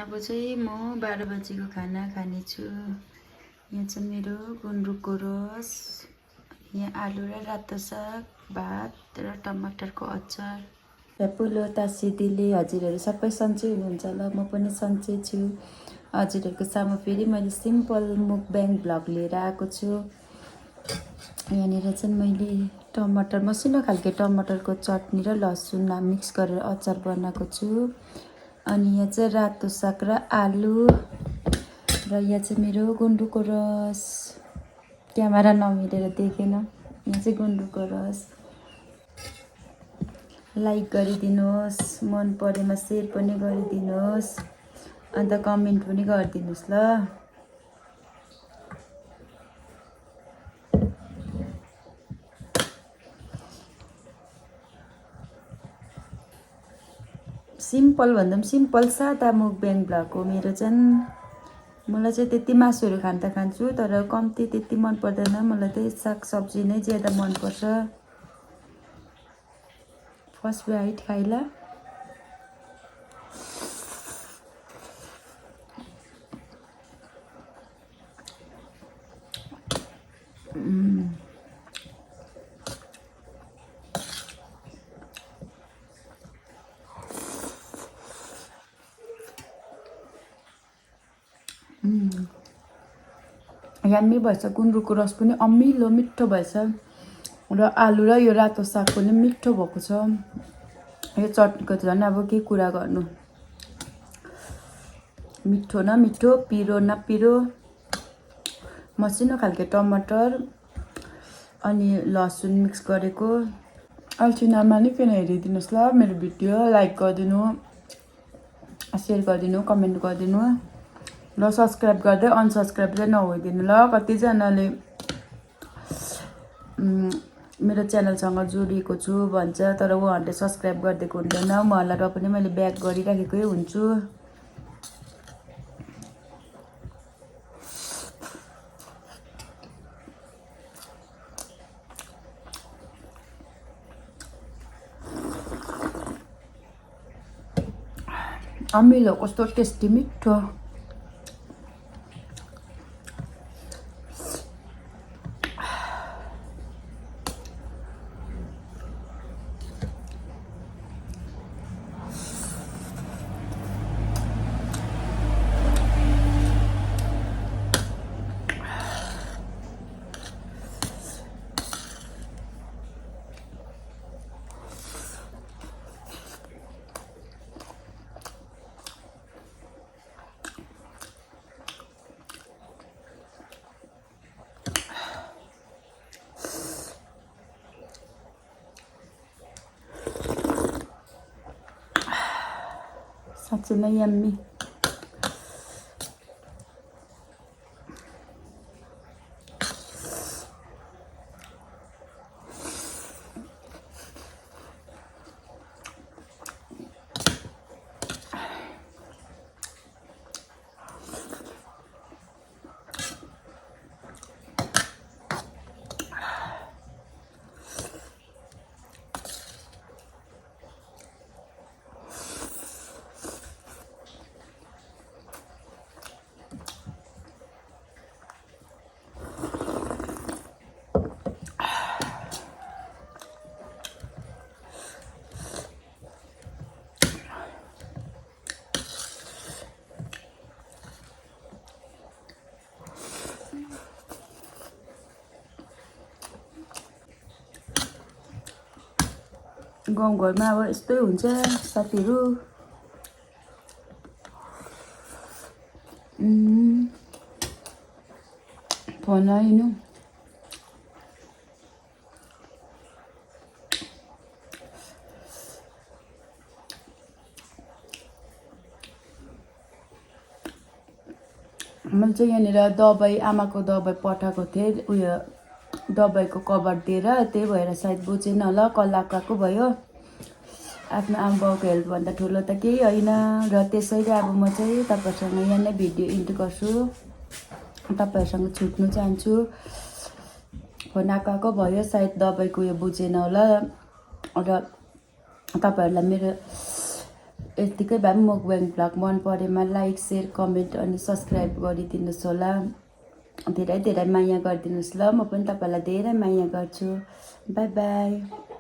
अब चाहिँ म 12 बजेको खाना खानेछु। यहाँ चाहिँ मेरो गुन्द्रुकको रस, यहाँ आलु र रातो साग, भात र टमाटरको अचार। पेपुलो तासिदिले हजुरहरू सबै सन्चै हुनुहुन्छ होला, म पनि सन्चै छु। हजुरहरूको सामु फेरि मैले सिम्पल मुकब्याङ भ्लग लिएर आएको छु। यहाँनिर चाहिँ मैले टमाटर मसिनो खालको टमाटरको चटनी र लसुन मिक्स गरेर अचार बनाएको छु। अनि यहाँ चाहिँ रातो साग र आलु र यहाँ चाहिँ मेरो गुन्द्रुकको रस। क्यामेरा नमिलेर देखेन। यहाँ चाहिँ गुन्द्रुकको रस। लाइक गरिदिनुहोस्, मन परेमा सेयर पनि गरिदिनुहोस्, अन्त कमेन्ट पनि गरिदिनुहोस् ल। सिम्पल भन्दा पनि सिम्पल सादा मुकब्याङ भ्लग हो मेरो चाहिँ। मलाई चाहिँ त्यति मासुहरू खान त खान्छु, तर कम्ती त्यति मन पर्दैन। मलाई त्यही साग सब्जी नै ज्यादा मनपर्छ। फर्स्ट बाइट खाइला। यम्मी भएछ। गुन्द्रुकको रस पनि अमिलो मिठो भएछ र आलु र यो रातो साग पनि मिठो भएको छ। यो चटनीको झन् अब के कुरा गर्नु। मिठो न मिठो, पिरो न पिरो, मसिनो खालको टमाटर अनि लसुन मिक्स गरेको। अल्छी नमानिकन हेरिदिनुहोस् ल मेरो भिडियो। लाइक गरिदिनु, सेयर गरिदिनु, कमेन्ट गरिदिनु र सब्सक्राइब गर्दै अनसब्सक्राइब चाहिँ नहोइदिनु ल। कतिजनाले मेरो च्यानलसँग जोडिएको छु भन्छ, तर उहाँहरूले सब्सक्राइब गरिदिएको हुँदैन। उहाँलाई र पनि मैले ब्याक गरिराखेकै हुन्छु। अमिलो कस्तो टेस्टी मिठो। साँच्चै नै यम्मी। गाउँघरमा अब यस्तै हुन्छ साथीहरू। फोन आइनु। मैले चाहिँ यहाँनिर दबाई, आमाको दबाई पठाएको थिएँ, उयो दबाईको कभर दिएर, त्यही भएर सायद बुझेन होला, कलाकाको भयो। आफ्नो आमा बाउको हेल्पभन्दा ठुलो त केही होइन। र त्यसैले अब म चाहिँ तपाईँहरूसँग यहाँ नै भिडियो इन्ड गर्छु। तपाईँहरूसँग छुट्नु चाहन्छु। फोन आएको भयो, सायद दबाईको उयो बुझेन होला। र तपाईँहरूलाई मेरो यतिकै भए पनि मukbang भ्लग मन परेमा लाइक सेयर कमेन्ट अनि सब्सक्राइब गरिदिनुहोस् होला। धेरै धेरै माया गरिदिनुहोस् ल। म पनि तपाईँलाई धेरै माया गर्छु। By by.